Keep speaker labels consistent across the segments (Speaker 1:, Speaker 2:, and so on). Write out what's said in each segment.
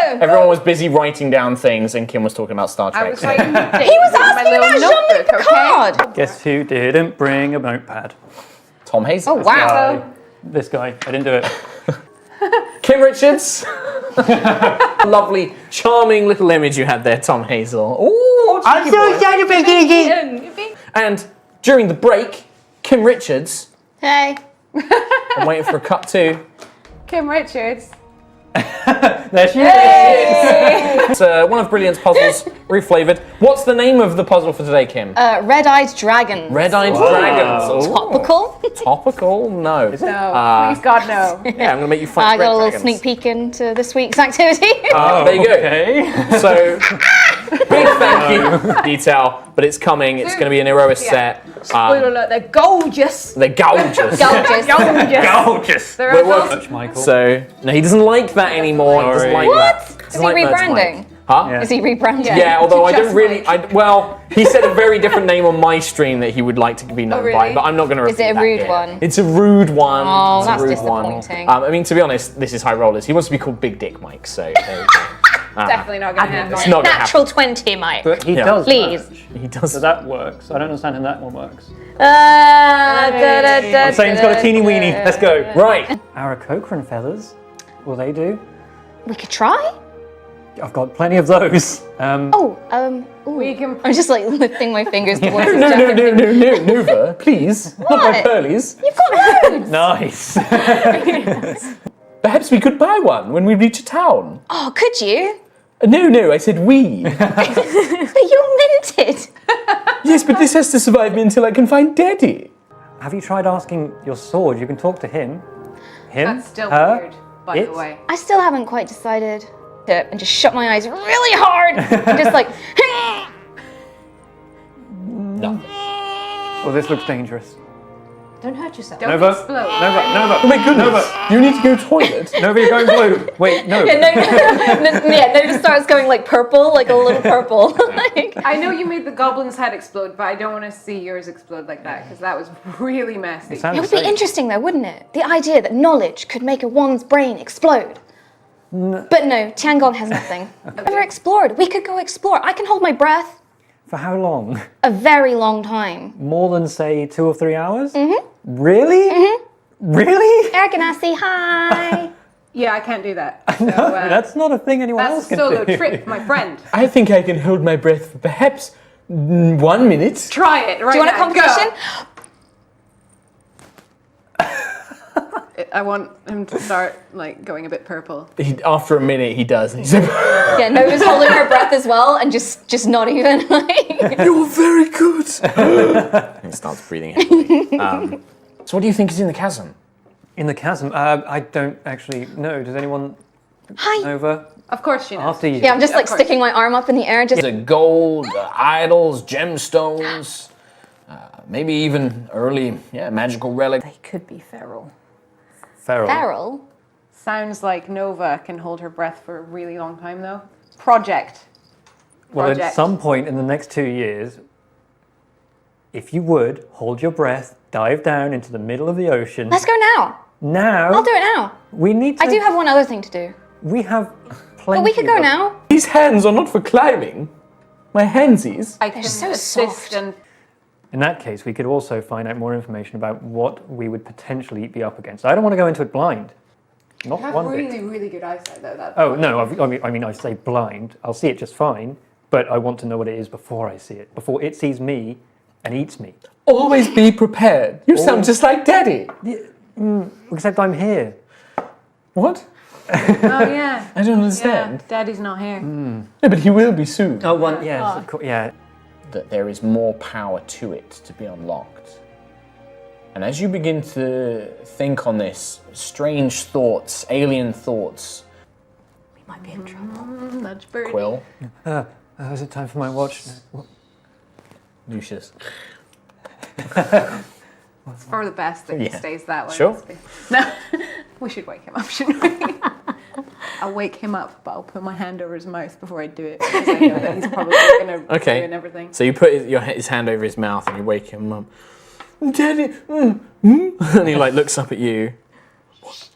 Speaker 1: Everyone was busy writing down things, and Kim was talking about Star Trek.
Speaker 2: I was writing
Speaker 3: He was asking about Jean-Luc Picard.
Speaker 4: Guess who didn't bring a notepad?
Speaker 1: Tom Hazel.
Speaker 3: Oh, wow.
Speaker 4: This guy. I didn't do it.
Speaker 1: Kim Richards. Lovely, charming little image you had there, Tom Hazel. Ooh,
Speaker 3: I'm so excited for this.
Speaker 1: and during the break, Kim Richards.
Speaker 3: Hey.
Speaker 1: I'm waiting for a cut too.
Speaker 2: Kim Richards.
Speaker 4: There she is.
Speaker 1: It's one of Brilliant's puzzles, reflavoured. What's the name of the puzzle for today, Kim?
Speaker 3: Red-eyed dragons.
Speaker 1: Red-eyed dragons. Ooh.
Speaker 3: Topical.
Speaker 1: Topical? No.
Speaker 2: No, please God no.
Speaker 1: Yeah, I'm gonna make you fight
Speaker 3: I got
Speaker 1: red
Speaker 3: a little
Speaker 1: dragons.
Speaker 3: sneak peek into this week's activity.
Speaker 1: There you go.
Speaker 4: Okay.
Speaker 1: So, big thank you, detail, but it's coming. It's going to be an Aerois set.
Speaker 2: Spoiler alert, they're gorgeous.
Speaker 1: They're gorgeous.
Speaker 3: Gorgeous.
Speaker 4: Gorgeous.
Speaker 2: They're
Speaker 1: We're
Speaker 2: also
Speaker 1: working-
Speaker 4: Touch Michael.
Speaker 1: So, no, he doesn't like that anymore. He doesn't like
Speaker 3: What?
Speaker 1: that.
Speaker 3: Is he
Speaker 1: Doesn't like Merch
Speaker 3: rebranding?
Speaker 1: Mike. Huh?
Speaker 4: Yeah.
Speaker 3: Is he rebranding?
Speaker 1: Yeah, although I don't
Speaker 2: Just
Speaker 1: really.
Speaker 2: Mike.
Speaker 1: Well, he said a very different name on my stream that he would like to be known by,
Speaker 2: really?
Speaker 1: but I'm not going to repeat
Speaker 3: Is it a
Speaker 1: that
Speaker 3: rude
Speaker 1: here.
Speaker 3: one?
Speaker 1: It's a rude one.
Speaker 3: Oh,
Speaker 1: It's a
Speaker 3: that's
Speaker 1: rude
Speaker 3: disappointing.
Speaker 1: I mean, to be honest, this is High Rollers. He wants to be called Big Dick Mike, so there you go.
Speaker 2: definitely not going to happen.
Speaker 1: It's not going to happen.
Speaker 3: Natural 20, Mike.
Speaker 4: But he
Speaker 1: Yeah.
Speaker 4: does.
Speaker 3: Please.
Speaker 4: Merch.
Speaker 1: He does.
Speaker 4: So that works. I don't understand how that one works.
Speaker 3: I'm
Speaker 4: I'm saying it's got a teeny weeny. Let's go.
Speaker 1: Right.
Speaker 4: Aarakocra feathers. Will they do?
Speaker 3: We could try?
Speaker 4: I've got plenty of those.
Speaker 3: Ooh.
Speaker 2: We can.
Speaker 3: I'm just like lifting my fingers towards
Speaker 1: No,
Speaker 3: the
Speaker 1: no, Nova, please. Not my
Speaker 3: What?
Speaker 1: pearlies.
Speaker 3: You've got loads.
Speaker 4: Nice.
Speaker 1: Perhaps we could buy one when we reach a town.
Speaker 3: Oh, could you?
Speaker 1: No, I said we.
Speaker 3: But you're minted.
Speaker 1: Yes, but this has to survive me until I can find Daddy.
Speaker 4: Have you tried asking your sword? You can talk to him. Him?
Speaker 2: That's still
Speaker 4: her,
Speaker 2: weird, by
Speaker 4: it?
Speaker 2: the way.
Speaker 3: I still haven't quite decided. And just shut my eyes really hard. And just like.
Speaker 1: Nothing.
Speaker 4: Well, this looks dangerous.
Speaker 2: Don't hurt yourself.
Speaker 4: Nova.
Speaker 2: Don't explode.
Speaker 4: Nova.
Speaker 1: Oh my goodness. You need to go toilet.
Speaker 4: Nova, you're going blue. Wait, no.
Speaker 3: No, just starts going like purple, like a little purple. Like,
Speaker 2: I know you made the goblin's head explode, but I don't want to see yours explode like that because that was really messy.
Speaker 4: It sounds
Speaker 3: it would be
Speaker 4: safe.
Speaker 3: interesting though, wouldn't it? The idea that knowledge could make a one's brain explode. But no, Tiangong has nothing. Never explored. We could go explore. I can hold my breath
Speaker 4: For how long?
Speaker 3: a very long time.
Speaker 4: More than, say, 2 or 3 hours? Mm-hmm. Really? Mm-hmm. Really?
Speaker 3: Eric and Assie, hi.
Speaker 2: Yeah, I can't do that. So,
Speaker 4: That's not a thing anyone
Speaker 2: that's
Speaker 4: else
Speaker 2: a
Speaker 4: can
Speaker 2: solo
Speaker 4: do.
Speaker 2: trip, my friend.
Speaker 1: I think I can hold my breath for perhaps 1 minute.
Speaker 2: Try it right
Speaker 3: Do you want a
Speaker 2: now.
Speaker 3: competition?
Speaker 2: I want him to start like going a bit purple.
Speaker 1: After a minute, he does. He's like,
Speaker 3: Yeah, Nova's holding her breath as well, and just not even like.
Speaker 1: "You're very good." He starts breathing heavily. So, what do you think is in the chasm?
Speaker 4: In the chasm? I don't actually know. Does anyone
Speaker 3: Hi.
Speaker 4: Nova?
Speaker 2: Of course she knows.
Speaker 4: After you.
Speaker 3: Yeah, I'm just
Speaker 2: Yeah,
Speaker 3: like
Speaker 2: of course.
Speaker 3: sticking my arm up in the air, just.
Speaker 1: The gold, idols, gemstones, maybe even early, magical relic.
Speaker 2: They could be feral.
Speaker 4: Feral.
Speaker 3: Feral.
Speaker 2: Sounds like Nova can hold her breath for a really long time though. Project.
Speaker 4: Well, at
Speaker 2: Project.
Speaker 4: some point in the next 2 years, if you would, hold your breath, dive down into the middle of the ocean.
Speaker 3: Let's go now.
Speaker 4: Now,
Speaker 3: I'll do it now.
Speaker 4: we need to...
Speaker 3: I do have one other thing to do.
Speaker 4: We have plenty
Speaker 3: But we could go
Speaker 4: of-
Speaker 3: now.
Speaker 1: These hands are not for climbing. My handsies.
Speaker 2: I can
Speaker 3: so
Speaker 2: assist
Speaker 3: soft.
Speaker 2: and
Speaker 4: In that case, we could also find out more information about what we would potentially be up against. I don't want to go into it blind. Not
Speaker 2: have
Speaker 4: one
Speaker 2: really,
Speaker 4: bit.
Speaker 2: really good eyesight though. That's
Speaker 4: Oh, no, I mean, I say blind. I'll see it just fine, but I want to know what it is before I see it. Before it sees me and eats me.
Speaker 1: Always be prepared. You sound just like Daddy.
Speaker 4: Except I'm here.
Speaker 1: What?
Speaker 2: Oh yeah.
Speaker 1: I don't understand.
Speaker 2: Yeah, Daddy's not here.
Speaker 1: Yeah, but he will be soon.
Speaker 4: Oh, one, yes, of course, yeah.
Speaker 1: That there is more power to it to be unlocked. And as you begin to think on this, strange thoughts, alien thoughts,
Speaker 3: We might be in trouble.
Speaker 2: Nudge bird.
Speaker 1: Quill,
Speaker 4: Is it time for my watch? No.
Speaker 1: Lucius.
Speaker 2: It's for the best that he
Speaker 1: Yeah.
Speaker 2: stays that way.
Speaker 1: Sure.
Speaker 2: honestly. No, we should wake him up, shouldn't we? I'll wake him up, but I'll put my hand over his mouth before I do it because I know that he's probably going to
Speaker 1: Okay.
Speaker 2: ruin everything.
Speaker 1: So you put his hand over his mouth and you wake him up. Daddy, and he like looks up at you. What?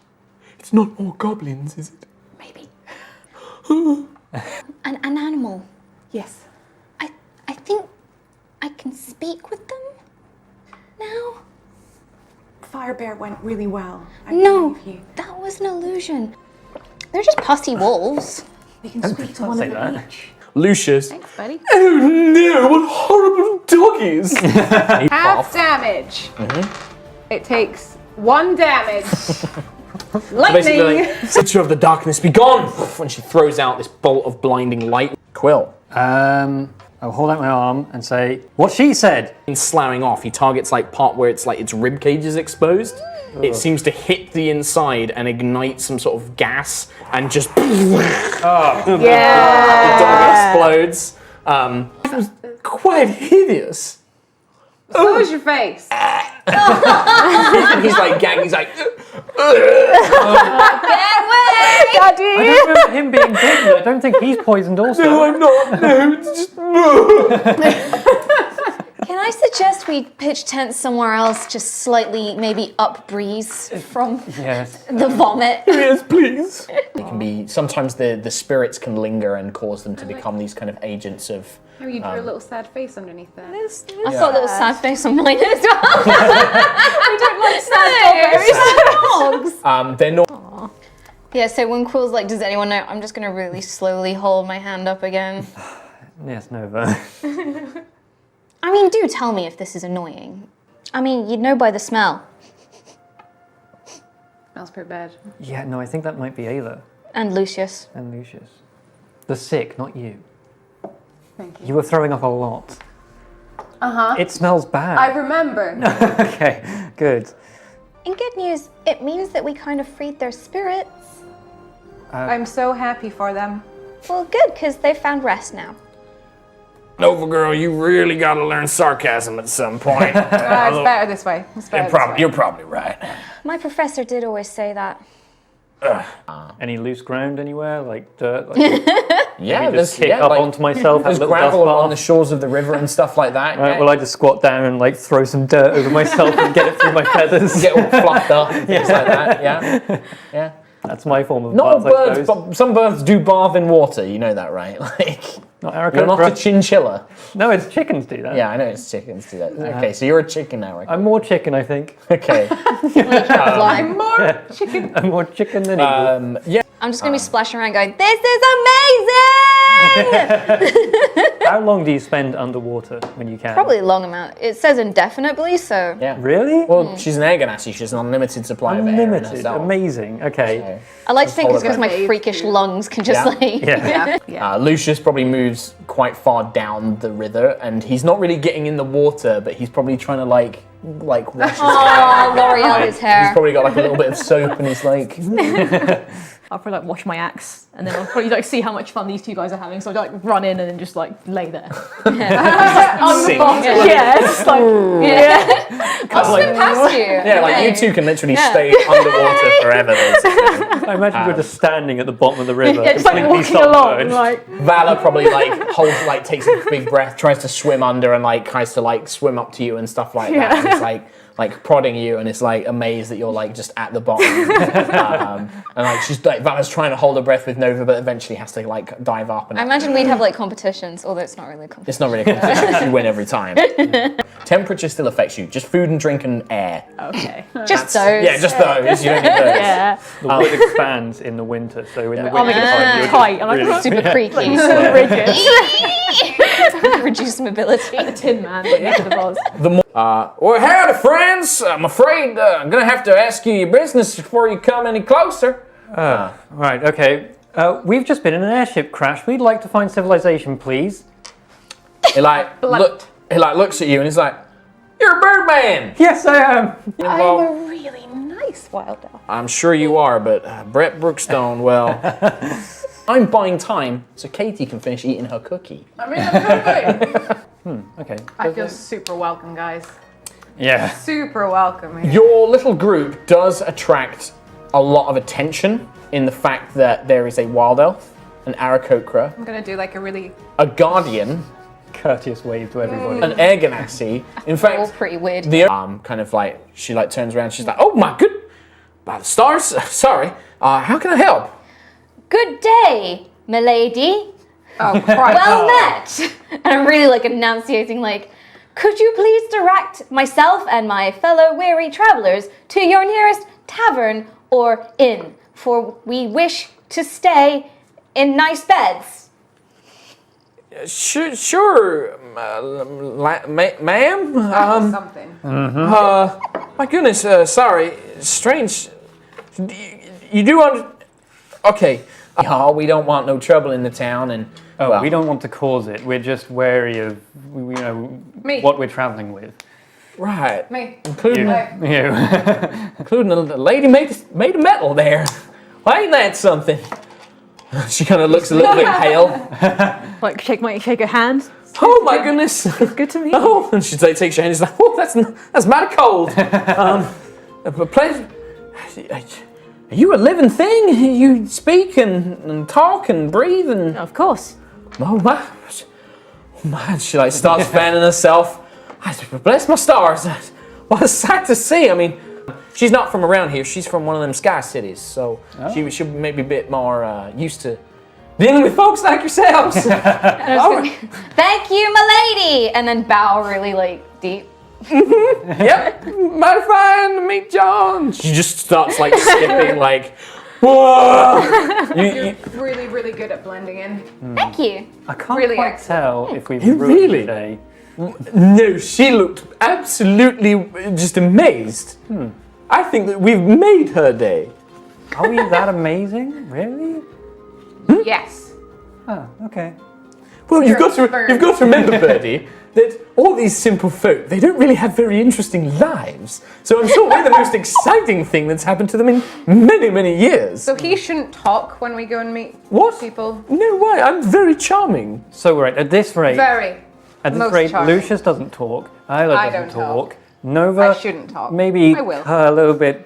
Speaker 1: It's not more goblins, is it?
Speaker 3: Maybe. An animal.
Speaker 2: Yes.
Speaker 3: I think I can speak with them now.
Speaker 2: Fire bear went really well. I
Speaker 3: No,
Speaker 2: believe you.
Speaker 3: that was an illusion. They're just pussy wolves.
Speaker 2: We can speak to one
Speaker 4: say
Speaker 2: of
Speaker 4: that.
Speaker 2: them each.
Speaker 1: Lucius.
Speaker 2: Thanks, buddy.
Speaker 1: Oh no, what horrible doggies!
Speaker 2: Half damage. It takes 1 damage.
Speaker 1: Basically,
Speaker 2: Lightning.
Speaker 1: like, Center of the darkness, be gone! When she throws out this bolt of blinding light. Quill.
Speaker 4: I'll hold out my arm and say, what she said.
Speaker 1: In slamming off, he targets like part where it's like its rib cage is exposed. It seems to hit the inside and ignite some sort of gas and just the dog explodes. It was quite hideous.
Speaker 2: Close your face.
Speaker 1: And he's like gagging, he's like
Speaker 4: I don't remember him being bitten. I don't think he's poisoned also.
Speaker 1: no, I'm not. No, it's just
Speaker 3: Can I suggest we pitch tents somewhere else, just slightly maybe up breeze from
Speaker 4: Yes.
Speaker 3: the vomit?
Speaker 1: yes, please. It can be sometimes the spirits can linger and cause them to become these kind of agents of.
Speaker 2: Maybe you drew a little sad face underneath that.
Speaker 3: I've got a little sad face on mine as well. I don't like sad dogs.
Speaker 1: They're not.
Speaker 3: Yeah, so when Quill's like, does anyone know? I'm just gonna really slowly hold my hand up again.
Speaker 4: Yes, Nova.
Speaker 3: I mean, do tell me if this is annoying. I mean, you'd know by the smell.
Speaker 2: Smells pretty bad.
Speaker 4: Yeah, no, I think that might be Ayla
Speaker 3: And Lucius.
Speaker 4: and Lucius. The sick, not you.
Speaker 2: Thank you.
Speaker 4: You were throwing up a lot. It smells bad.
Speaker 2: I remember.
Speaker 4: Okay, good.
Speaker 3: In good news, it means that we kind of freed their spirits.
Speaker 2: I'm so happy for them.
Speaker 3: Well, good, because they found rest now.
Speaker 1: Nova girl, you really gotta learn sarcasm at some point.
Speaker 2: It's better this way. It's better this way.
Speaker 1: You're probably right.
Speaker 3: My professor did always say that.
Speaker 4: Any loose ground anywhere, like dirt? Like,
Speaker 1: Yeah,
Speaker 4: maybe just
Speaker 1: there's
Speaker 4: kick up
Speaker 1: like,
Speaker 4: onto myself.
Speaker 1: there's
Speaker 4: have a little
Speaker 1: gravel
Speaker 4: dust
Speaker 1: on the
Speaker 4: bath.
Speaker 1: shores of the river and stuff like that.
Speaker 4: Right,
Speaker 1: yeah.
Speaker 4: well, I just squat down and like throw some dirt over myself and get it through my feathers.
Speaker 1: Get all fluffed up and things like that. Yeah, yeah.
Speaker 4: That's my form of
Speaker 1: Not all
Speaker 4: bath, I
Speaker 1: birds,
Speaker 4: suppose.
Speaker 1: but some birds do bath in water. You know that, right? Like,
Speaker 4: Not
Speaker 1: you're not a
Speaker 4: Aarakocra.
Speaker 1: chinchilla.
Speaker 4: No, it's chickens do that.
Speaker 1: Yeah, I know it's chickens do that. Okay, so you're a chicken now, right?
Speaker 4: I'm more chicken, I think.
Speaker 1: Okay.
Speaker 2: I'm more chicken.
Speaker 4: I'm more chicken than eagle.
Speaker 1: Yeah.
Speaker 3: I'm just gonna be splashing around going, this is amazing!
Speaker 4: How long do you spend underwater when you can?
Speaker 3: Probably a long amount. It says indefinitely, so.
Speaker 1: Yeah.
Speaker 4: Really?
Speaker 1: Well, she's an air ganassi. She has an unlimited supply of air in
Speaker 4: Unlimited.
Speaker 1: herself.
Speaker 4: Amazing. Okay.
Speaker 1: So,
Speaker 3: I like to think it's
Speaker 1: hold
Speaker 3: because
Speaker 1: it
Speaker 3: my freakish lungs can just
Speaker 1: Yeah.
Speaker 3: like.
Speaker 4: Yeah.
Speaker 2: Yeah.
Speaker 1: Lucius probably moves quite far down the river, and he's not really getting in the water, but he's probably trying to like wash his hair.
Speaker 3: Oh, L'Oreal his
Speaker 1: He's
Speaker 3: hair.
Speaker 1: probably got like a little bit of soap, and he's like,
Speaker 5: I'll probably like wash my axe, and then I'll probably like see how much fun these two guys are having. So I'll like run in and then just like lay there.
Speaker 1: sing.
Speaker 5: Yeah, it's just like
Speaker 3: I'll swim past you.
Speaker 1: Yeah, like you two can literally stay underwater forever. Basically.
Speaker 4: I imagine we're just standing at the bottom of the river.
Speaker 5: yeah, just like
Speaker 4: completely
Speaker 5: walking along,
Speaker 4: submerged.
Speaker 5: like
Speaker 1: Vala probably like holds, like takes a big breath, tries to swim under, and like tries to like swim up to you and stuff like that. And it's like prodding you, and it's like amazed that you're like just at the bottom. And like she's like Vala's trying to hold her breath with Nova, but eventually has to like dive up. And
Speaker 3: I imagine we'd have like competitions, although it's not really a competition.
Speaker 1: it's not really a competition. You win every time. Temperature still affects you. Just food and drink and air.
Speaker 5: okay.
Speaker 3: Just those.
Speaker 1: Yeah, just those. You don't need those.
Speaker 5: Yeah,
Speaker 4: The wood expands in the winter, so in the
Speaker 5: I'll
Speaker 4: winter
Speaker 5: make it
Speaker 4: time, you're
Speaker 5: tight.
Speaker 4: just
Speaker 5: I'm like
Speaker 4: really-
Speaker 3: Super creaky.
Speaker 5: so rigid.
Speaker 3: Reduce mobility.
Speaker 5: The Tin Man, but yeah, the boss.
Speaker 1: Well, howdy, friends. I'm afraid I'm gonna have to ask you your business before you come any closer.
Speaker 4: Right, okay. We've just been in an airship crash. We'd like to find civilization, please.
Speaker 1: He like looks at you and he's like, "You're a birdman."
Speaker 4: Yes, I am.
Speaker 1: Well,
Speaker 5: I'm a really nice wild elf.
Speaker 1: I'm sure you are, but Brett Brookstone, well, I'm buying time so Katie can finish eating her cookie.
Speaker 2: I'm in a good mood.
Speaker 4: Okay.
Speaker 2: I feel super welcome, guys.
Speaker 4: Yeah.
Speaker 2: Super welcome. Here.
Speaker 1: Your little group does attract a lot of attention in the fact that there is a wild elf, an Aarakocra,
Speaker 2: I'm gonna do like a really
Speaker 1: a guardian,
Speaker 4: Courteous wave to everybody.
Speaker 1: an air ganassi. In
Speaker 3: All
Speaker 1: fact,
Speaker 3: pretty weird.
Speaker 1: the kind of like she like turns around. She's like, "Oh my good, by the stars, sorry. How can I help?"
Speaker 3: Good day, Milady,
Speaker 2: Oh, Christ.
Speaker 3: well met! And I'm really like enunciating like, could you please direct myself and my fellow weary travelers to your nearest tavern or inn, for we wish to stay in nice beds.
Speaker 1: Sure, ma'am.
Speaker 2: Something.
Speaker 1: My goodness, sorry, strange. You do okay. Oh, we don't want no trouble in the town, and
Speaker 4: We don't want to cause it. We're just wary of,
Speaker 2: Me.
Speaker 4: what we're traveling with.
Speaker 1: right,
Speaker 2: Me.
Speaker 1: including
Speaker 4: You.
Speaker 1: including the lady made of metal there. Well, ain't that something? She kind of looks a little bit pale.
Speaker 5: Like shake her hand.
Speaker 1: Oh my goodness!
Speaker 5: Good to me.
Speaker 1: Oh, and she takes your hand. She's like, oh, that's mighty cold. Are you a living thing? You speak and talk and breathe and
Speaker 5: Of course.
Speaker 1: oh my! She like starts fanning herself. Bless my stars! What a sight to see! I mean, she's not from around here. She's from one of them sky cities, so she should maybe a bit more used to dealing with folks like yourselves.
Speaker 3: Thank you, milady! And then bow really like deep.
Speaker 1: Yep, mighty fine to meet John. She just starts like skipping, like, whoa!
Speaker 2: You're really, really good at blending in.
Speaker 3: Thank you.
Speaker 4: I can't
Speaker 2: Really
Speaker 4: quite
Speaker 2: excellent.
Speaker 4: tell if we've
Speaker 1: You
Speaker 4: ruined
Speaker 1: really?
Speaker 4: the day.
Speaker 1: No, she looked absolutely just amazed. I think that we've made her day.
Speaker 4: Are we that amazing? Really?
Speaker 2: Yes.
Speaker 4: Oh, okay.
Speaker 1: Well, you've got
Speaker 2: You're a
Speaker 1: to remember, Birdie, that all these simple folk, they don't really have very interesting lives. So I'm sure we're the most exciting thing that's happened to them in many, many years.
Speaker 2: So he shouldn't talk when we go and meet
Speaker 1: What?
Speaker 2: people.
Speaker 1: No way, I'm very charming.
Speaker 4: So right, at this rate,
Speaker 2: Very. most charming.
Speaker 4: Lucius doesn't talk, Isla
Speaker 2: I
Speaker 4: doesn't
Speaker 2: don't
Speaker 4: talk,
Speaker 2: talk.
Speaker 4: Nova
Speaker 2: I shouldn't talk.
Speaker 4: maybe
Speaker 2: I will.
Speaker 4: a little bit.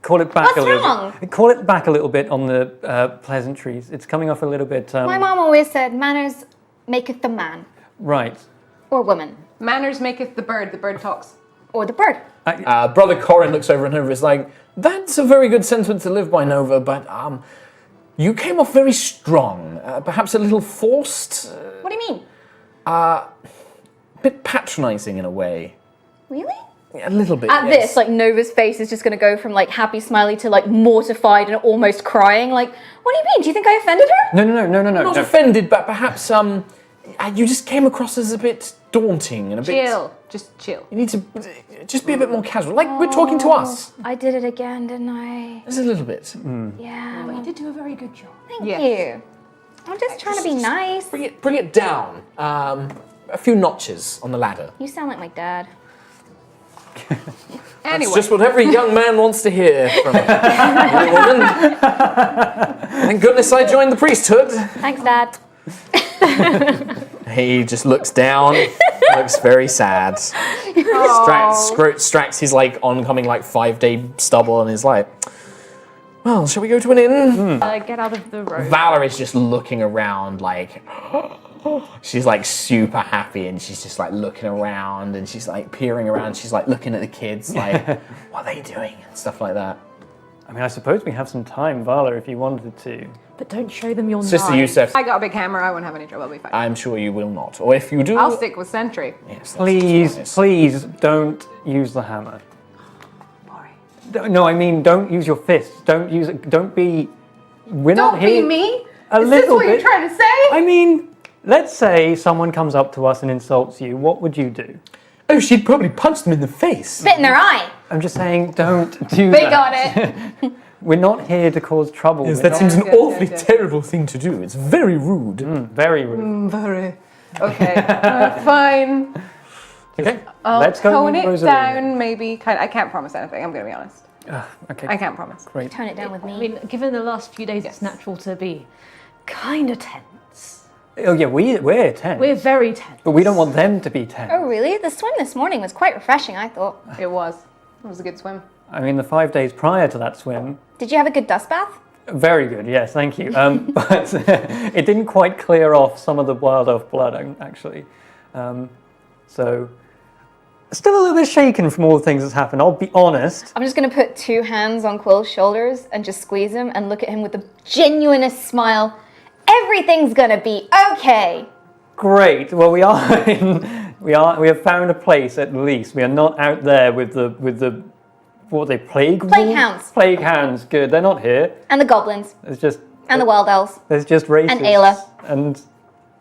Speaker 4: Call it back
Speaker 3: What's
Speaker 4: a little.
Speaker 3: wrong?
Speaker 4: Call it back a little bit on the pleasantries. It's coming off a little bit.
Speaker 3: My mom always said, manners maketh the man,
Speaker 4: Right.
Speaker 3: or woman,
Speaker 2: Manners maketh the bird talks.
Speaker 3: or the bird.
Speaker 1: Brother Corin looks over at Nova and is like, that's a very good sentiment to live by, Nova, but you came off very strong. Perhaps a little forced,
Speaker 3: What do you mean?
Speaker 1: a bit patronizing in a way.
Speaker 3: Really?
Speaker 1: A little bit,
Speaker 3: At
Speaker 1: yes.
Speaker 3: this, like Nova's face is just going to go from like happy smiley to like mortified and almost crying. Like, what do you mean? Do you think I offended her?
Speaker 4: No.
Speaker 1: Not offended, but perhaps you just came across as a bit daunting and a bit...
Speaker 2: Chill. Just chill.
Speaker 1: You need to just be a bit more casual, like we're talking to us.
Speaker 3: I did it again, didn't I?
Speaker 1: Just a little bit.
Speaker 3: Yeah.
Speaker 2: You did do a very good job.
Speaker 3: Thank
Speaker 2: Yes.
Speaker 3: you. I'm just trying to be nice.
Speaker 1: Bring it down. A few notches on the ladder.
Speaker 3: You sound like my dad.
Speaker 2: Anyway.
Speaker 1: It's just what every young man wants to hear from a woman. Thank goodness I joined the priesthood.
Speaker 3: Thanks, Dad.
Speaker 1: He just looks down, looks very sad. Stracks his like oncoming like 5-day stubble and is like, well, shall we go to an inn?
Speaker 5: Get out of the road.
Speaker 1: Valerie's just looking around like she's like super happy and she's just like looking around and she's like peering around. She's like looking at the kids like, what are they doing and stuff like that.
Speaker 4: I mean, I suppose we have some time, Vala, if you wanted to.
Speaker 5: But don't show them your
Speaker 1: Sister
Speaker 5: knife.
Speaker 1: Yusef,
Speaker 2: I got a big hammer. I won't have any trouble. I'll be fine.
Speaker 1: I'm sure you will not. Or if you do,
Speaker 2: I'll stick with Sentry.
Speaker 1: yes, that's
Speaker 4: Please,
Speaker 1: nice.
Speaker 4: please don't use the hammer.
Speaker 2: Boring.
Speaker 4: No, I mean, don't use your fists. Don't use it. Don't be. We're
Speaker 2: Don't
Speaker 4: not here.
Speaker 2: be me.
Speaker 4: A
Speaker 2: Is this
Speaker 4: little
Speaker 2: what
Speaker 4: bit.
Speaker 2: you're trying to say?
Speaker 4: I mean, let's say someone comes up to us and insults you. What would you do?
Speaker 1: Oh, she'd probably punch them in the face.
Speaker 3: Spit in their eye.
Speaker 4: I'm just saying, don't do
Speaker 2: They
Speaker 4: that.
Speaker 2: got it.
Speaker 4: We're not here to cause trouble.
Speaker 1: Yes,
Speaker 4: We're
Speaker 1: that
Speaker 4: not-
Speaker 1: seems an
Speaker 2: Yes,
Speaker 1: awfully
Speaker 2: yes.
Speaker 1: terrible thing to do. It's very rude.
Speaker 4: very rude.
Speaker 2: Very. Okay. Fine.
Speaker 4: Okay,
Speaker 2: I'll
Speaker 4: let's go
Speaker 2: tone
Speaker 4: meet
Speaker 2: it
Speaker 4: Rosalia.
Speaker 2: down. Maybe. I can't promise anything. I'm going to be honest.
Speaker 4: Okay,
Speaker 2: I can't promise.
Speaker 4: great.
Speaker 3: Tone it down with me.
Speaker 5: I mean, given the last few days, it's natural to be kind of tense.
Speaker 4: Oh yeah, we're 10.
Speaker 5: We're very tense.
Speaker 4: But we don't want them to be 10.
Speaker 3: Oh, really? The swim this morning was quite refreshing, I thought.
Speaker 2: It was. It was a good swim.
Speaker 4: I mean, the 5 days prior to that swim,
Speaker 3: Did you have a good dust bath?
Speaker 4: very good, yes, thank you. But it didn't quite clear off some of the wild elf blood, actually. So, still a little bit shaken from all the things that's happened, I'll be honest.
Speaker 3: I'm just going to put 2 hands on Quill's shoulders and just squeeze him and look at him with the genuinest smile Everything's gonna be okay.
Speaker 4: Great. Well, we have found a place at least. We are not out there with the what are they, plague
Speaker 3: hounds.
Speaker 4: Plague hounds. Good. They're not here.
Speaker 3: And the goblins.
Speaker 4: There's just
Speaker 3: And the wild elves.
Speaker 4: There's just racists.
Speaker 3: And Ayla.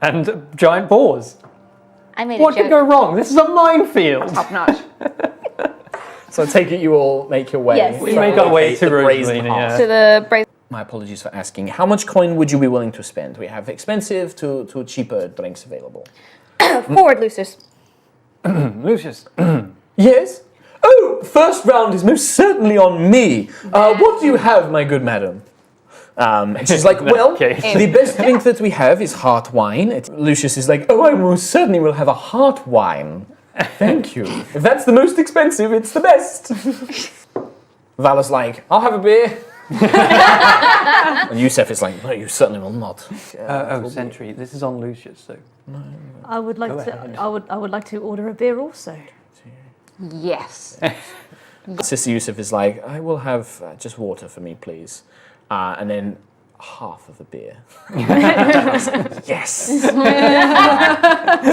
Speaker 4: And giant boars.
Speaker 3: I made
Speaker 4: What
Speaker 3: a joke.
Speaker 4: could go wrong? This is a minefield.
Speaker 2: Top notch.
Speaker 1: So I take it you all make your way.
Speaker 3: Yes.
Speaker 4: We make our way to
Speaker 1: the brazen
Speaker 4: Rosalina,
Speaker 1: heart.
Speaker 4: yeah.
Speaker 3: To the brave.
Speaker 1: My apologies for asking. How much coin would you be willing to spend? We have expensive to cheaper drinks available.
Speaker 3: Forward, Lucius.
Speaker 4: Lucius.
Speaker 1: Yes? Oh, first round is most certainly on me. What do you have, my good madam? And she's like,
Speaker 4: In that
Speaker 1: well,
Speaker 4: case.
Speaker 1: the best drink that we have is heart wine. Lucius is like, oh, I most certainly will have a heart wine. Thank you. If that's the most expensive, it's the best. Vala's like, I'll have a beer. And Yusef is like, no, you certainly will not.
Speaker 4: Sentry. This is on Lucius, so.
Speaker 5: I would like to. I would like to order a beer also.
Speaker 2: Yes.
Speaker 1: Sister Yusuf is like, I will have just water for me, please. And then half of a beer. Yes.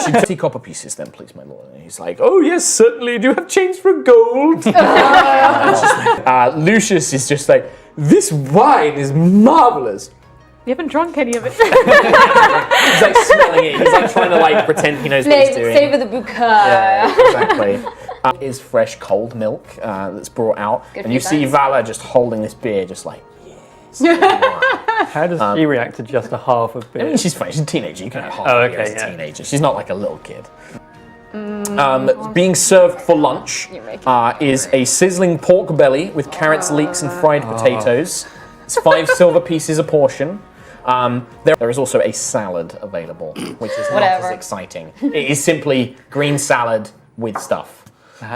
Speaker 1: She 20 copper pieces then, please, my lord. And he's like, oh, yes, certainly. Do you have change for gold? Lucius is just like, this wine is marvelous.
Speaker 5: You haven't drunk any of it.
Speaker 1: He's like smelling it. He's like trying to like pretend he knows what he's doing.
Speaker 3: Savor the bouquet.
Speaker 1: Yeah, exactly. Is fresh cold milk that's brought out.
Speaker 3: Good
Speaker 1: And you
Speaker 3: for
Speaker 1: see
Speaker 3: you guys.
Speaker 1: Vala just holding this beer, just like,
Speaker 4: How does she react to just a half of
Speaker 1: I
Speaker 4: beer?
Speaker 1: mean, she's fine. She's a teenager. You can have half
Speaker 4: Oh,
Speaker 1: a beer
Speaker 4: okay,
Speaker 1: as a
Speaker 4: yeah.
Speaker 1: teenager. She's not like a little kid. Being served for lunch is a sizzling pork belly with carrots, leeks, and fried potatoes. It's 5 silver pieces a portion. There is also a salad available, which is not as exciting. It is simply green salad with stuff.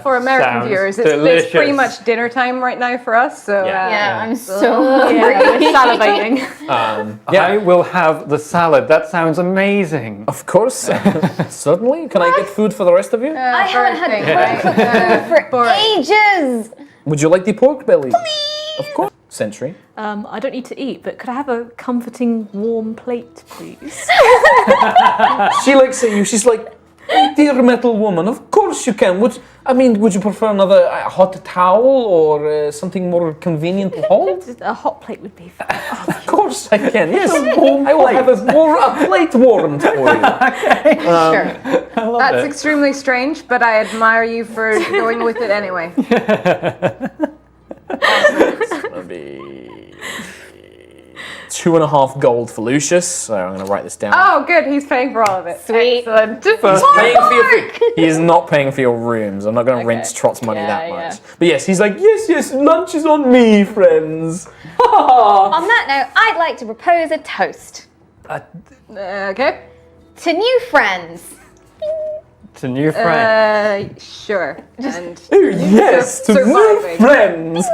Speaker 2: For American
Speaker 4: Sounds
Speaker 2: viewers,
Speaker 4: delicious.
Speaker 2: it's pretty much dinner time right now for us. So
Speaker 3: Yeah, I'm so
Speaker 5: Yeah, we're salivating.
Speaker 4: I will have the salad. That sounds amazing.
Speaker 1: Of course, certainly. Can I get food for the rest of you?
Speaker 3: I haven't had home-cooked food for ages.
Speaker 1: Would you like the pork belly? Please. Of course. Sentry.
Speaker 5: I don't need to eat, but could I have a comforting, warm plate, please?
Speaker 1: She looks at you. She's like, "Oh, dear metal woman, of course you can. Would you prefer another hot towel or something more convenient to hold?
Speaker 5: Just a hot plate would be fine.
Speaker 1: Of course I can. Yes, I will have a plate warmed for you.
Speaker 2: sure. That's extremely strange, but I admire you for going with it anyway.
Speaker 1: It's gonna be 2.5 gold for Lucius. So I'm gonna write this down.
Speaker 2: Oh, good. He's paying for all of it.
Speaker 3: Sweet.
Speaker 2: Excellent.
Speaker 1: Paying for your food. He is not paying for your rooms. I'm not going to rinse Trot's money that
Speaker 3: Yeah,
Speaker 1: much. But yes, he's like, yes, lunch is on me, friends.
Speaker 3: On that note, I'd like to propose a toast
Speaker 2: Okay.
Speaker 3: to new friends.
Speaker 4: To new friend.
Speaker 2: Sure. And
Speaker 1: Oh, yes, to new
Speaker 2: surviving.
Speaker 1: friends.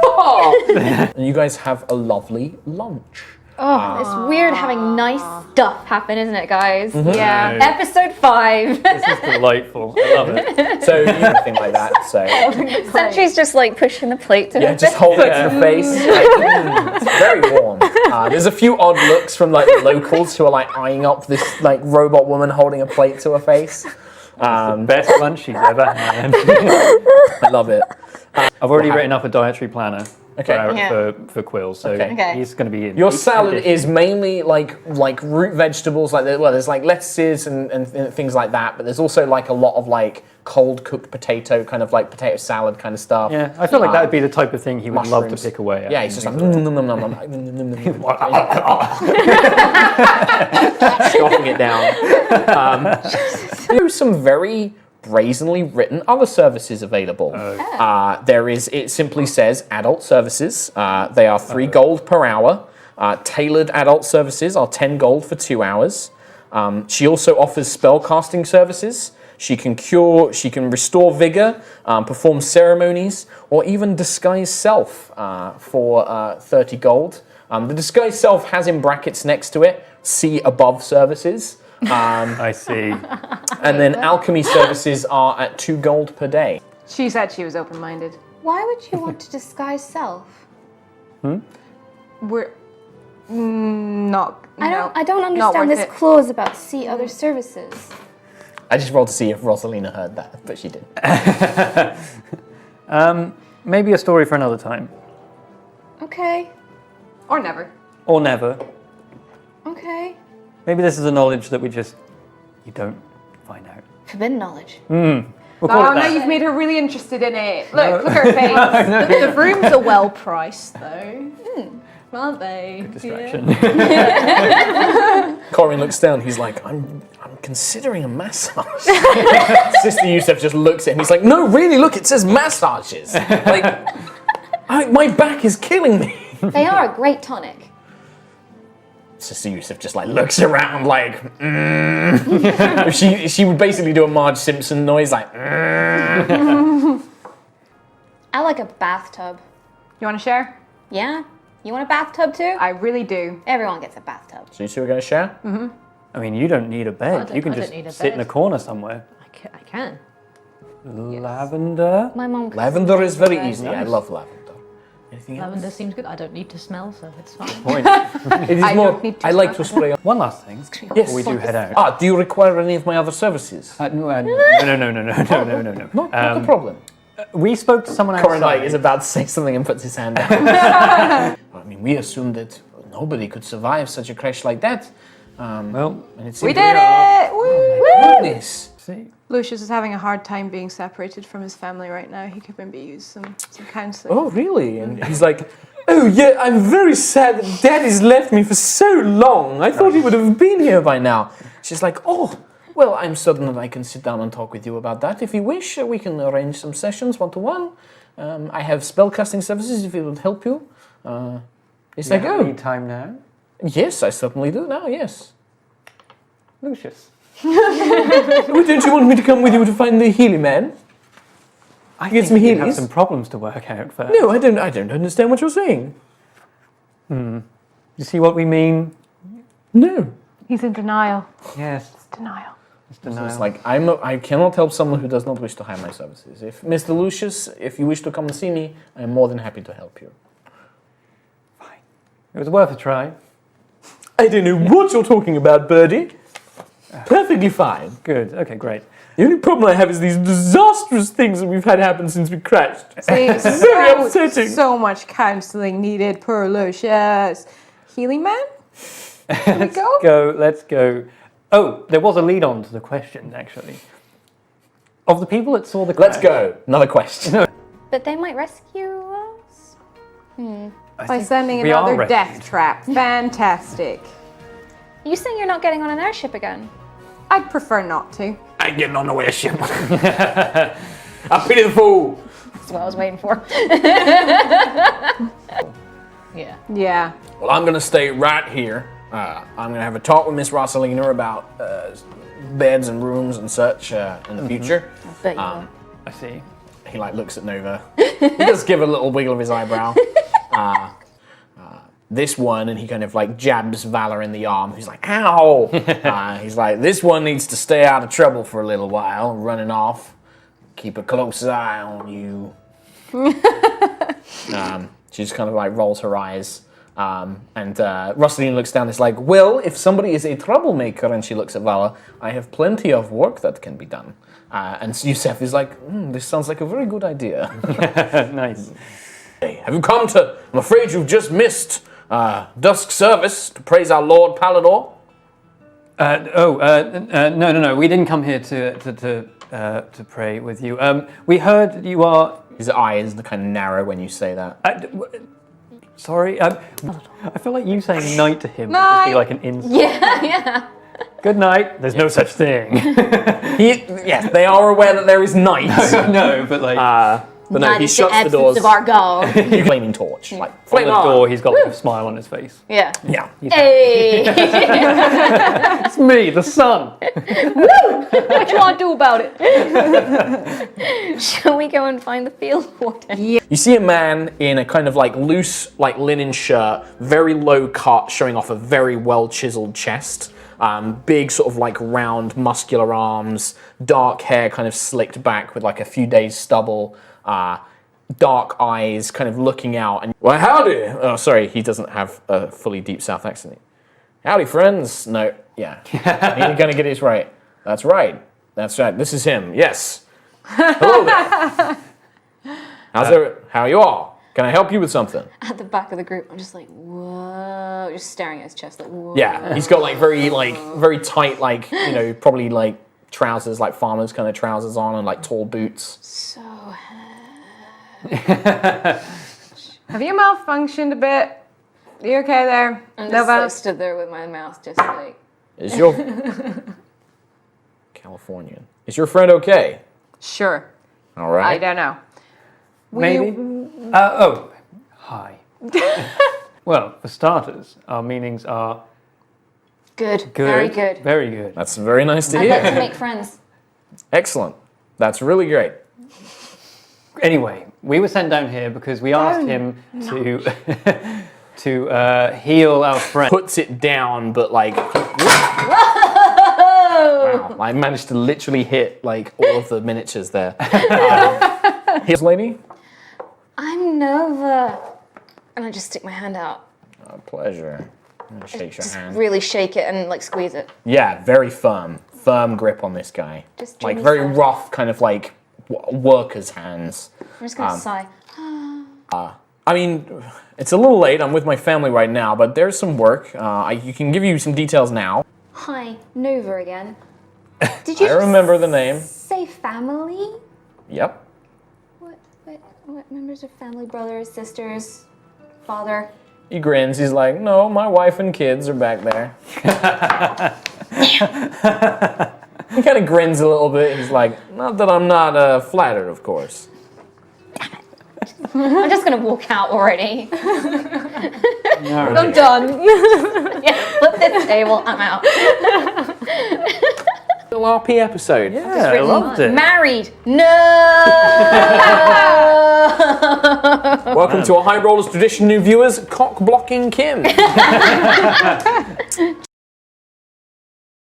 Speaker 1: And you guys have a lovely lunch.
Speaker 3: Oh, it's weird having nice stuff happen, isn't it, guys?
Speaker 2: Yeah.
Speaker 3: Episode 5.
Speaker 4: This is delightful. I love it.
Speaker 1: So you anything like that. So
Speaker 3: Sentry's just like pushing the plate to
Speaker 1: yeah,
Speaker 3: her
Speaker 1: just hold it to the face. It's very warm. There's a few odd looks from like the locals who are like eyeing up this like robot woman holding a plate to her face.
Speaker 4: Best lunch she's ever had.
Speaker 1: I love it.
Speaker 4: I've already written up a dietary planner
Speaker 1: Okay.
Speaker 4: for Quill, so
Speaker 1: Okay.
Speaker 4: he's going to be in.
Speaker 1: Your
Speaker 4: each
Speaker 1: salad
Speaker 4: edition.
Speaker 1: is mainly like root vegetables, there's like lettuces and things like that, but there's also like a lot of like cold cooked potato, kind of like potato salad kind of stuff.
Speaker 4: Yeah, I feel like that would be the type of thing he would love to
Speaker 1: mushrooms.
Speaker 4: pick away at.
Speaker 1: Yeah, he's just like scoffing it down. There's some very brazenly written other services available. It simply says adult services. They are 3 gold per hour. Tailored adult services are 10 gold for 2 hours. She also offers spell casting services. She can cure, she can restore vigor, perform ceremonies, or even disguise self for 30 gold. The disguise self has in brackets next to it, see above services.
Speaker 4: I see.
Speaker 1: And then alchemy services are at 2 gold per day.
Speaker 2: She said she was open-minded.
Speaker 3: Why would you want to disguise self?
Speaker 2: We're Not.
Speaker 3: I don't
Speaker 2: not
Speaker 3: understand
Speaker 2: worth
Speaker 3: this
Speaker 2: it.
Speaker 3: clause about see other services.
Speaker 1: I just rolled to see if Rosalina heard that, but she didn't.
Speaker 4: Maybe a story for another time.
Speaker 3: Okay.
Speaker 2: Or never.
Speaker 4: Or never.
Speaker 3: Okay.
Speaker 4: Maybe this is a knowledge that you don't find out.
Speaker 3: Forbidden knowledge.
Speaker 4: We'll call
Speaker 2: Oh,
Speaker 4: it
Speaker 2: now
Speaker 4: that.
Speaker 2: you've made her really interested in it. Look at her face.
Speaker 5: The rooms are well priced though. Aren't they?
Speaker 4: Distraction.
Speaker 1: Corin looks down. He's like, I'm considering a massage. Sister Yusuf just looks at him. He's like, no, really, look, it says massages. Like, my back is killing me.
Speaker 3: They are a great tonic.
Speaker 1: Sister Yusuf just like looks around like, she would basically do a Marge Simpson noise like,
Speaker 3: I like a bathtub.
Speaker 2: You want to share?
Speaker 3: Yeah? You want a bathtub too?
Speaker 2: I really do.
Speaker 3: Everyone gets a bathtub.
Speaker 1: So you two are going to share?
Speaker 4: I mean, you don't need a bed.
Speaker 5: don't-
Speaker 4: You can
Speaker 5: I don't
Speaker 4: just
Speaker 5: need a
Speaker 4: sit in a
Speaker 5: bed.
Speaker 4: corner somewhere.
Speaker 5: I can.
Speaker 4: Lavender.
Speaker 3: My mom.
Speaker 1: Lavender is very
Speaker 3: Okay.
Speaker 1: easy. I love lavender. Anything
Speaker 5: Lavender
Speaker 1: else?
Speaker 5: seems good. I don't need to smell, so it's fine.
Speaker 4: Point.
Speaker 1: It is
Speaker 2: I
Speaker 1: more,
Speaker 2: don't need to
Speaker 1: I like
Speaker 2: smell.
Speaker 1: to spray on.
Speaker 4: One last thing before we do head out.
Speaker 1: Do you require any of my other services?
Speaker 4: No.
Speaker 1: Not a problem.
Speaker 4: We spoke to someone
Speaker 1: Corin
Speaker 4: outside.
Speaker 1: is about to say something and puts his hand down. I mean, we assumed that nobody could survive such a crash like that.
Speaker 4: Well,
Speaker 1: And it
Speaker 2: We
Speaker 1: seemed
Speaker 2: did it! Woo!
Speaker 1: Goodness.
Speaker 4: see.
Speaker 2: Lucius is having a hard time being separated from his family right now. He could maybe use some counselling.
Speaker 1: Oh, really? And he's like, oh, yeah, I'm very sad that Daddy's left me for so long. I thought he would have been here by now. She's like, oh, well, I'm certain that I can sit down and talk with you about that. If you wish, we can arrange some sessions one-to-one. I have spellcasting services if it would help you. It's like, oh,
Speaker 4: Need time now,
Speaker 1: yes, I certainly do now, yes.
Speaker 4: Lucius.
Speaker 1: Well, don't you want me to come with you to find the Healy man?
Speaker 4: I
Speaker 1: Get
Speaker 4: think
Speaker 1: some
Speaker 4: you have
Speaker 1: Heelys?
Speaker 4: some problems to work out first.
Speaker 1: No, I don't understand what you're saying.
Speaker 4: You see what we mean?
Speaker 1: No.
Speaker 2: He's in denial.
Speaker 4: Yes.
Speaker 2: Denial.
Speaker 4: It's
Speaker 1: So
Speaker 4: denial.
Speaker 1: it's like, I cannot help someone who does not wish to hire my services. If Mr. Lucius, if you wish to come and see me, I am more than happy to help you.
Speaker 4: It was worth a try.
Speaker 1: I don't know what you're talking about, Birdie. Perfectly fine.
Speaker 4: Good. Okay, great.
Speaker 1: The only problem I have is these disastrous things that we've had happen since we crashed.
Speaker 2: See,
Speaker 1: Very upsetting.
Speaker 2: So much counselling needed, poor Lucius. Healing man? Here we go.
Speaker 4: Let's go. Oh, there was a lead on to the question, actually. Of the people that saw the crash,
Speaker 1: Let's go. Another question.
Speaker 3: But they might rescue us.
Speaker 4: I
Speaker 2: By
Speaker 4: think
Speaker 2: sending
Speaker 4: we are
Speaker 2: another death
Speaker 4: rescued.
Speaker 2: trap. Fantastic.
Speaker 3: You saying you're not getting on an airship again?
Speaker 2: I'd prefer not to.
Speaker 1: I ain't getting on the airship. I pity the fool.
Speaker 3: That's what I was waiting for.
Speaker 5: Yeah.
Speaker 2: Yeah.
Speaker 1: Well, I'm going to stay right here. I'm going to have a talk with Miss Rosalina about beds and rooms and such in the future.
Speaker 3: Bet you will.
Speaker 4: I see.
Speaker 1: He like looks at Nova. He does give a little wiggle of his eyebrow. This one, and he kind of like jabs Valor in the arm. He's like, ow! He's like, this one needs to stay out of trouble for a little while, running off. Keep a close eye on you. She just kind of like rolls her eyes. And Rosalina looks down and is like, well, if somebody is a troublemaker, and she looks at Valor, I have plenty of work that can be done. And Yusef is like, this sounds like a very good idea.
Speaker 4: Nice.
Speaker 1: Hey, have you come to, I'm afraid you've just missed dusk service to praise our Lord Palador?
Speaker 4: No. We didn't come here to pray with you. We heard you are.
Speaker 1: His eyes kind of narrow when you say that.
Speaker 4: Sorry. I feel like you saying night to him would just
Speaker 2: Night.
Speaker 4: be like an insult.
Speaker 3: Yeah.
Speaker 4: Good night. There's no such thing.
Speaker 1: Yes, they are aware that there is night.
Speaker 4: No, but like
Speaker 1: But no,
Speaker 3: Night
Speaker 1: he
Speaker 3: is
Speaker 1: shuts the
Speaker 3: essence
Speaker 1: doors.
Speaker 3: of our God.
Speaker 1: Flaming torch. Like,
Speaker 4: on
Speaker 1: flame
Speaker 4: the
Speaker 1: on.
Speaker 4: door, he's got like a smile on his face.
Speaker 3: Yeah.
Speaker 1: Yeah.
Speaker 3: Hey.
Speaker 4: It's me, the sun.
Speaker 5: What you want to do about it?
Speaker 3: Shall we go and find the field warden?
Speaker 1: You see a man in a kind of like loose, like linen shirt, very low cut, showing off a very well chiseled chest. Big sort of like round muscular arms, dark hair kind of slicked back with like a few days stubble. dark eyes, kind of looking out. And well, howdy. Oh, sorry, he doesn't have a fully deep South accent. Howdy, friends. No, yeah, you're gonna get this right. That's right. That's right. This is him. Yes. Hello there. How are you all? Can I help you with something?
Speaker 3: At the back of the group, I'm just like, whoa, just staring at his chest, like, whoa.
Speaker 1: Yeah, he's got like very tight, like, you know, probably like trousers, like farmers kind of trousers on, and like tall boots.
Speaker 3: So
Speaker 2: Have you malfunctioned a bit? Are you okay there?
Speaker 3: I'm
Speaker 2: No,
Speaker 3: just like,
Speaker 2: Val?
Speaker 3: stood there with my mouth just like.
Speaker 1: Is your Californian? Is your friend okay?
Speaker 2: Sure.
Speaker 1: All right.
Speaker 2: I don't know.
Speaker 4: Maybe. Hi. Well, for starters, our meanings are
Speaker 3: Good.
Speaker 4: good.
Speaker 3: Very good.
Speaker 4: Very good.
Speaker 1: That's very nice to
Speaker 3: I'd like to
Speaker 1: hear.
Speaker 3: make friends.
Speaker 1: Excellent. That's really great.
Speaker 4: Anyway, we were sent down here because we asked him to to heal our friend.
Speaker 1: Puts it down, but like,
Speaker 3: Whoa!
Speaker 1: wow, I managed to literally hit like all of the miniatures there. Here's lady.
Speaker 3: I'm Nova. And I just stick my hand out.
Speaker 1: A pleasure. Shakes your
Speaker 3: Just
Speaker 1: hand.
Speaker 3: really shake it and like squeeze it.
Speaker 1: Yeah, very firm grip on this guy.
Speaker 3: Just
Speaker 1: like
Speaker 3: dreamy
Speaker 1: very
Speaker 3: sound.
Speaker 1: rough, kind of like worker's hands.
Speaker 3: I'm just gonna sigh.
Speaker 1: I mean, it's a little late. I'm with my family right now, but there's some work. I can give you some details now.
Speaker 3: Hi, Nova again. Did you
Speaker 1: I remember the name.
Speaker 3: say family?
Speaker 1: Yep.
Speaker 3: What members of family? Brothers, sisters, father?
Speaker 1: He grins. He's like, no, my wife and kids are back there. He kind of grins a little bit. He's like, not that I'm not flattered, of course.
Speaker 3: I'm just gonna walk out already.
Speaker 5: I'm done.
Speaker 3: Yeah, flip this table, I'm out.
Speaker 1: Little RP episode.
Speaker 4: Yeah, I loved it.
Speaker 3: Married. No!
Speaker 1: Welcome to our High Rollers tradition, new viewers, cock blocking Kim.